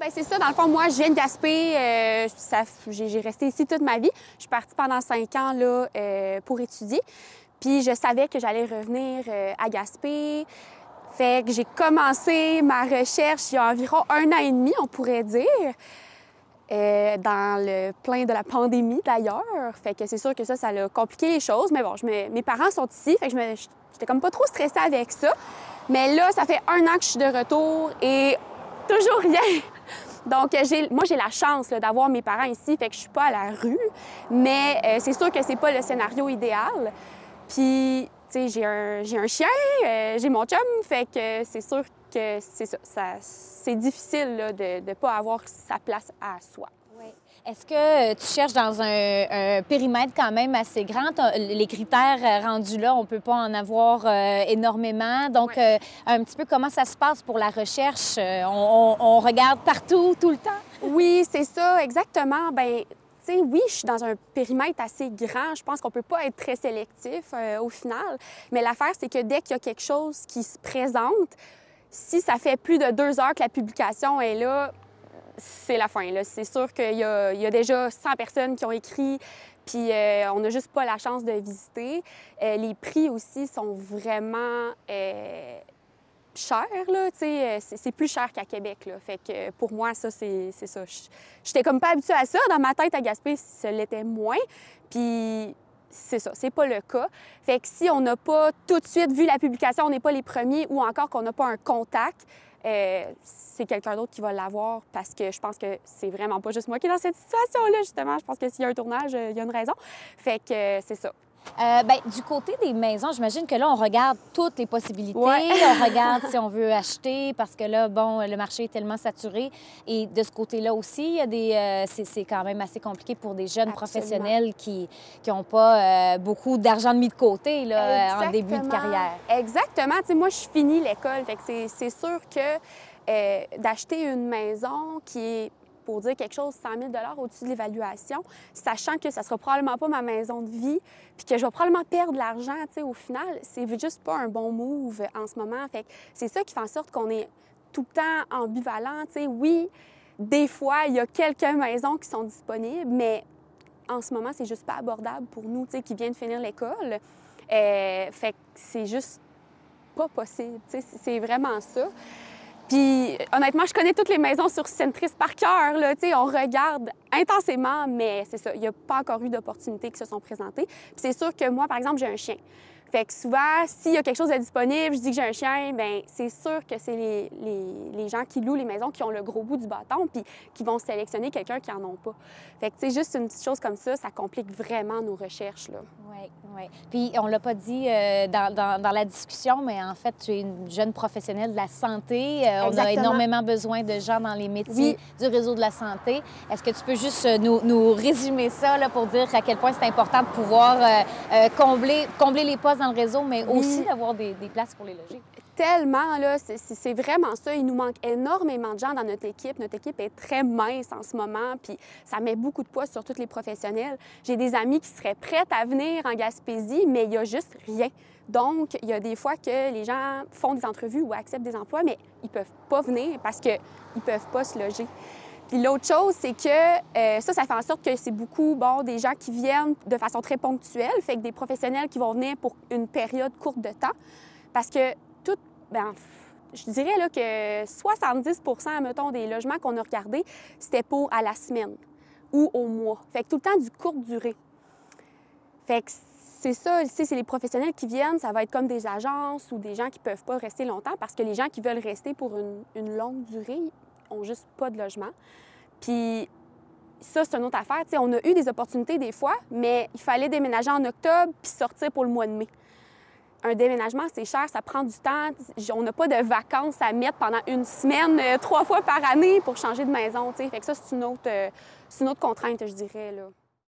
Bien, c'est ça. Dans le fond, moi, je viens de Gaspé. J'ai resté ici toute ma vie. Je suis partie pendant 5 ans là, pour étudier. Puis je savais que j'allais revenir à Gaspé. Fait que j'ai commencé ma recherche il y a environ 1 an et demi, on pourrait dire, dans le plein de la pandémie d'ailleurs. Fait que c'est sûr que ça a compliqué les choses. Mais bon, mes parents sont ici, fait que j'étais comme pas trop stressée avec ça. Mais là, ça fait 1 an que je suis de retour et toujours rien. Donc, moi, j'ai la chance d'avoir mes parents ici, fait que je suis pas à la rue. Mais c'est sûr que c'est pas le scénario idéal. Puis, tu sais, j'ai un chien, j'ai mon chum, fait que c'est sûr que c'est ça. C'est difficile là, de ne pas avoir sa place à soi. Oui. Est-ce que tu cherches dans un périmètre quand même assez grand? Les critères rendus là, on ne peut pas en avoir énormément. Donc, ouais. Un petit peu comment ça se passe pour la recherche? On regarde partout, tout le temps? Oui, c'est ça, exactement. Bien, tu sais, oui, je suis dans un périmètre assez grand. Je pense qu'on ne peut pas être très sélectif au final. Mais l'affaire, c'est que dès qu'il y a quelque chose qui se présente, si ça fait plus de 2 heures que la publication est là, c'est la fin. C'est sûr qu'il y a déjà 100 personnes qui ont écrit, puis on n'a juste pas la chance de visiter. Les prix aussi sont vraiment cher, là, tu sais, c'est plus cher qu'à Québec, là. Fait que pour moi, ça, c'est ça. J'étais comme pas habituée à ça. Dans ma tête, à Gaspé, ça l'était moins. Puis c'est ça, c'est pas le cas. Fait que si on n'a pas tout de suite vu la publication, on n'est pas les premiers ou encore qu'on n'a pas un contact, c'est quelqu'un d'autre qui va l'avoir parce que je pense que c'est vraiment pas juste moi qui est dans cette situation-là, justement. Je pense que s'il y a un tournage, il y a une raison. Fait que c'est ça. Bien, du côté des maisons, j'imagine que là, on regarde toutes les possibilités. Ouais. On regarde si on veut acheter parce que là, bon, le marché est tellement saturé. Et de ce côté-là aussi, il y a c'est quand même assez compliqué pour des jeunes professionnels qui n'ont pas beaucoup d'argent mis de côté là, en début de carrière. Exactement. Tu sais, moi, je finis l'école. Fait que c'est sûr que d'acheter une maison qui est, pour dire quelque chose, 100 000 au-dessus de l'évaluation, sachant que ça ne sera probablement pas ma maison de vie, puis que je vais probablement perdre de l'argent, tu sais, au final, c'est juste pas un bon move en ce moment. Fait que c'est ça qui fait en sorte qu'on est tout le temps ambivalent, tu sais. Oui, des fois, il y a quelques maisons qui sont disponibles, mais en ce moment, c'est juste pas abordable pour nous, tu sais, qui viennent de finir l'école. Fait que c'est juste pas possible, tu sais, c'est vraiment ça. Puis, honnêtement, je connais toutes les maisons sur Centris par cœur, là, tu sais, on regarde intensément, mais c'est ça, il n'y a pas encore eu d'opportunités qui se sont présentées. Puis c'est sûr que moi, par exemple, j'ai un chien. Fait que souvent, s'il y a quelque chose de disponible, je dis que j'ai un chien, bien, c'est sûr que c'est les gens qui louent les maisons qui ont le gros bout du bâton puis qui vont sélectionner quelqu'un qui n'en ont pas. Fait que, tu sais, juste une petite chose comme ça complique vraiment nos recherches, là. Oui, oui. Puis, on ne l'a pas dit dans la discussion, mais en fait, tu es une jeune professionnelle de la santé. On a énormément besoin de gens dans les métiers du réseau de la santé. Est-ce que tu peux juste nous résumer ça là, pour dire à quel point c'est important de pouvoir combler les postes dans le réseau, mais aussi d'avoir des places pour les loger? Tellement, là, c'est vraiment ça. Il nous manque énormément de gens dans notre équipe. Notre équipe est très mince en ce moment, puis ça met beaucoup de poids sur tous les professionnels. J'ai des amis qui seraient prêtes à venir en Gaspésie, mais il n'y a juste rien. Donc, il y a des fois que les gens font des entrevues ou acceptent des emplois, mais ils ne peuvent pas venir parce qu'ils ne peuvent pas se loger. Puis l'autre chose, c'est que ça fait en sorte que c'est beaucoup, des gens qui viennent de façon très ponctuelle, fait que des professionnels qui vont venir pour une période courte de temps, parce que je dirais là, que 70 mettons, des logements qu'on a regardés, c'était pour à la semaine ou au mois. Fait que tout le temps du courte durée. Fait que c'est ça, c'est les professionnels qui viennent, ça va être comme des agences ou des gens qui ne peuvent pas rester longtemps parce que les gens qui veulent rester pour une longue durée n'ont juste pas de logement. Puis ça, c'est une autre affaire. T'sais, on a eu des opportunités des fois, mais il fallait déménager en octobre puis sortir pour le mois de mai. Un déménagement, c'est cher, ça prend du temps. On n'a pas de vacances à mettre pendant 1 semaine, 3 fois par année pour changer de maison. T'sais. Fait que ça, c'est une autre contrainte, je dirais, là.